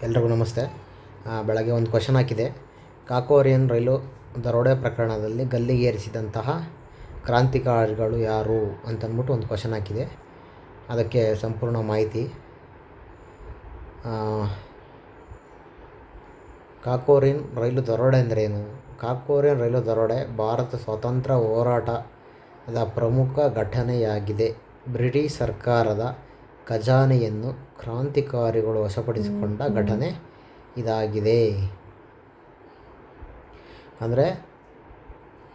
ಎಲ್ರಿಗೂ ನಮಸ್ತೆ. ಬೆಳಗ್ಗೆ ಒಂದು ಕ್ವಶನ್ ಹಾಕಿದೆ. ಕಾಕೋರಿಯನ್ ರೈಲು ದರೋಡೆ ಪ್ರಕರಣದಲ್ಲಿ ಗಲ್ಲಿಗೇರಿಸಿದಂತಹ ಕ್ರಾಂತಿಕಾರಿಗಳು ಯಾರು ಅಂತಂದ್ಬಿಟ್ಟು ಒಂದು ಕ್ವಶನ್ ಹಾಕಿದೆ. ಅದಕ್ಕೆ ಸಂಪೂರ್ಣ ಮಾಹಿತಿ. ಕಾಕೋರಿಯನ್ ರೈಲು ದರೋಡೆ ಅಂದ್ರೇನು? ಕಾಕೋರಿಯನ್ ರೈಲು ದರೋಡೆ ಭಾರತ ಸ್ವಾತಂತ್ರ್ಯ ಹೋರಾಟದ ಪ್ರಮುಖ ಘಟನೆಯಾಗಿದೆ. ಬ್ರಿಟಿಷ್ ಸರ್ಕಾರದ ಖಜಾನೆಯನ್ನು ಕ್ರಾಂತಿಕಾರಿಗಳು ವಶಪಡಿಸಿಕೊಂಡ ಘಟನೆ ಇದಾಗಿದೆ. ಅಂದರೆ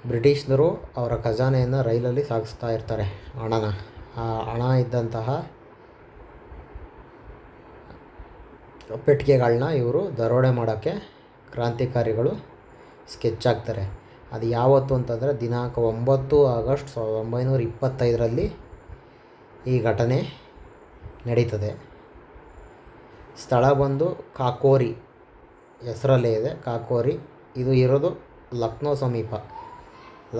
ಬ್ರಿಟಿಷ್ನರು ಅವರ ಖಜಾನೆಯನ್ನು ರೈಲಲ್ಲಿ ಸಾಗಿಸ್ತಾ ಇರ್ತಾರೆ, ಹಣನ. ಆ ಹಣ ಇದ್ದಂತಹ ಪೆಟ್ಟಿಗೆಗಳನ್ನ ಇವರು ದರೋಡೆ ಮಾಡೋಕ್ಕೆ ಕ್ರಾಂತಿಕಾರಿಗಳು ಸ್ಕೆಚ್ ಹಾಕ್ತಾರೆ. ಅದು ಯಾವತ್ತು ಅಂತಂದರೆ ದಿನಾಂಕ 9 ಆಗಸ್ಟ್ 1925ರಲ್ಲಿ ಈ ಘಟನೆ ನಡೀತದೆ. ಸ್ಥಳ ಬಂದು ಕಾಕೋರಿ ಹೆಸರಲ್ಲೇ ಇದೆ, ಕಾಕೋರಿ. ಇದು ಇರೋದು ಲಕ್ನೋ ಸಮೀಪ,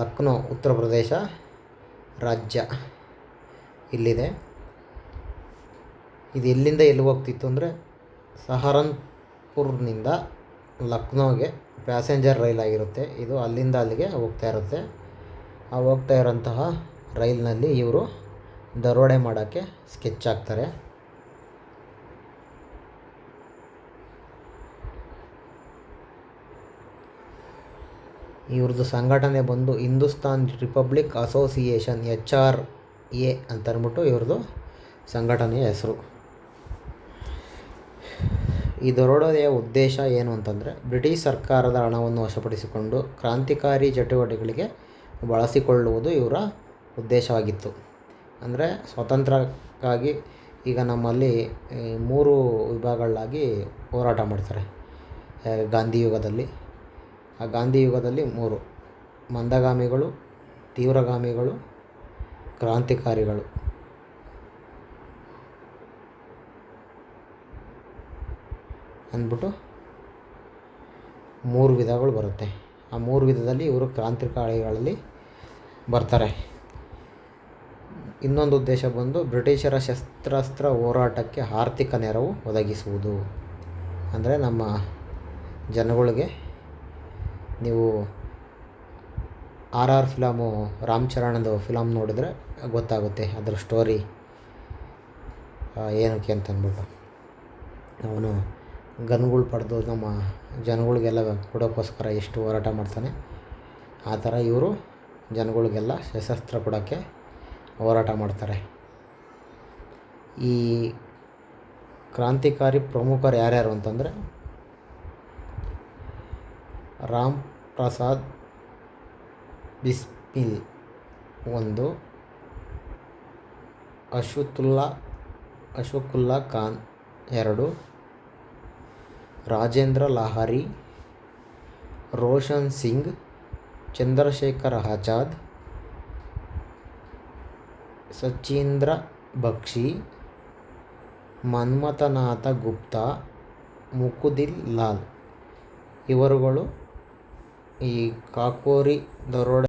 ಲಕ್ನೋ ಉತ್ತರ ಪ್ರದೇಶ ರಾಜ್ಯ ಇಲ್ಲಿದೆ. ಇದು ಎಲ್ಲಿಂದ ಎಲ್ಲಿ ಹೋಗ್ತಿತ್ತು ಅಂದರೆ ಸಹರನ್ಪುರ್ನಿಂದ ಲಕ್ನೋಗೆ ಪ್ಯಾಸೆಂಜರ್ ರೈಲ್ ಆಗಿರುತ್ತೆ. ಇದು ಅಲ್ಲಿಂದ ಅಲ್ಲಿಗೆ ಹೋಗ್ತಾ ಇರುತ್ತೆ. ಆ ಹೋಗ್ತಾ ಇರೋಂತಹ ರೈಲಿನಲ್ಲಿ ಇವರು ದರೋಡೆ ಮಾಡೋಕ್ಕೆ ಸ್ಕೆಚ್ ಹಾಕ್ತಾರೆ. ಇವ್ರದ್ದು ಸಂಘಟನೆ ಬಂದು ಹಿಂದೂಸ್ತಾನ್ ರಿಪಬ್ಲಿಕ್ ಅಸೋಸಿಯೇಷನ್, HRA ಅಂತಂದ್ಬಿಟ್ಟು ಇವ್ರದ್ದು ಸಂಘಟನೆಯ ಹೆಸರು. ಈ ದರೋಡೆಯ ಉದ್ದೇಶ ಏನು ಅಂತಂದರೆ ಬ್ರಿಟಿಷ್ ಸರ್ಕಾರದ ಹಣವನ್ನು ವಶಪಡಿಸಿಕೊಂಡು ಕ್ರಾಂತಿಕಾರಿ ಚಟುವಟಿಕೆಗಳಿಗೆ ಬಳಸಿಕೊಳ್ಳುವುದು ಇವರ ಉದ್ದೇಶವಾಗಿತ್ತು. ಅಂದರೆ ಸ್ವಾತಂತ್ರ್ಯಕ್ಕಾಗಿ ಈಗ ನಮ್ಮಲ್ಲಿ 3 ವಿಭಾಗಗಳಾಗಿ ಹೋರಾಟ ಮಾಡ್ತಾರೆ ಗಾಂಧಿಯುಗದಲ್ಲಿ. ಆ ಗಾಂಧಿಯುಗದಲ್ಲಿ 3: ಮಂದಗಾಮಿಗಳು, ತೀವ್ರಗಾಮಿಗಳು, ಕ್ರಾಂತಿಕಾರಿಗಳು ಅಂದ್ಬಿಟ್ಟು 3 ವಿಧಗಳು ಬರುತ್ತೆ. ಆ 3 ವಿಧದಲ್ಲಿ ಇವರು ಕ್ರಾಂತಿಕಾರಿಗಳಲ್ಲಿ ಬರ್ತಾರೆ. ಇನ್ನೊಂದು ಉದ್ದೇಶ ಬಂದು ಬ್ರಿಟಿಷರ ಶಸ್ತ್ರಾಸ್ತ್ರ ಹೋರಾಟಕ್ಕೆ ಆರ್ಥಿಕ ನೆರವು ಒದಗಿಸುವುದು. ಅಂದರೆ ನಮ್ಮ ಜನಗಳಿಗೆ, ನೀವು RR ಫಿಲಮು, ರಾಮ್ ಚರಣದು ಫಿಲಮ್ ನೋಡಿದರೆ ಗೊತ್ತಾಗುತ್ತೆ ಅದರ ಸ್ಟೋರಿ ಏನಕ್ಕೆ ಅಂತಂದ್ಬಿಟ್ಟು. ಅವನು ಗನ್ಗಳು ಪಡೆದು ನಮ್ಮ ಜನಗಳಿಗೆಲ್ಲ ಕೊಡೋಕ್ಕೋಸ್ಕರ ಎಷ್ಟು ಹೋರಾಟ ಮಾಡ್ತಾನೆ. ಆ ಥರ ಇವರು ಜನಗಳಿಗೆಲ್ಲ ಶಸ್ತ್ರಾಸ್ತ್ರ ಕೊಡೋಕ್ಕೆ ಹೋರಾಟ ಮಾಡ್ತಾರೆ. ಈ ಕ್ರಾಂತಿಕಾರಿ ಪ್ರಮುಖರು ಯಾರ್ಯಾರು ಅಂತಂದರೆ ರಾಮ್ ಪ್ರಸಾದ್ ಬಿಸ್ಮಿಲ್ 1, ಅಶಫಾಕುಲ್ಲಾ ಖಾನ್ 2, ರಾಜೇಂದ್ರ ಲಹಿರಿ, ರೋಷನ್ ಸಿಂಗ್, ಚಂದ್ರಶೇಖರ್ ಆಜಾದ್, ಸಚೀಂದ್ರ ಬಕ್ಷಿ, ಮನ್ಮಥನಾಥ ಗುಪ್ತಾ, ಮುಕುಂದ್ಲಾಲ್ ಲಾಲ್ ಇವರುಗಳು ಈ ಕಾಕೋರಿ ದರೋಡೆ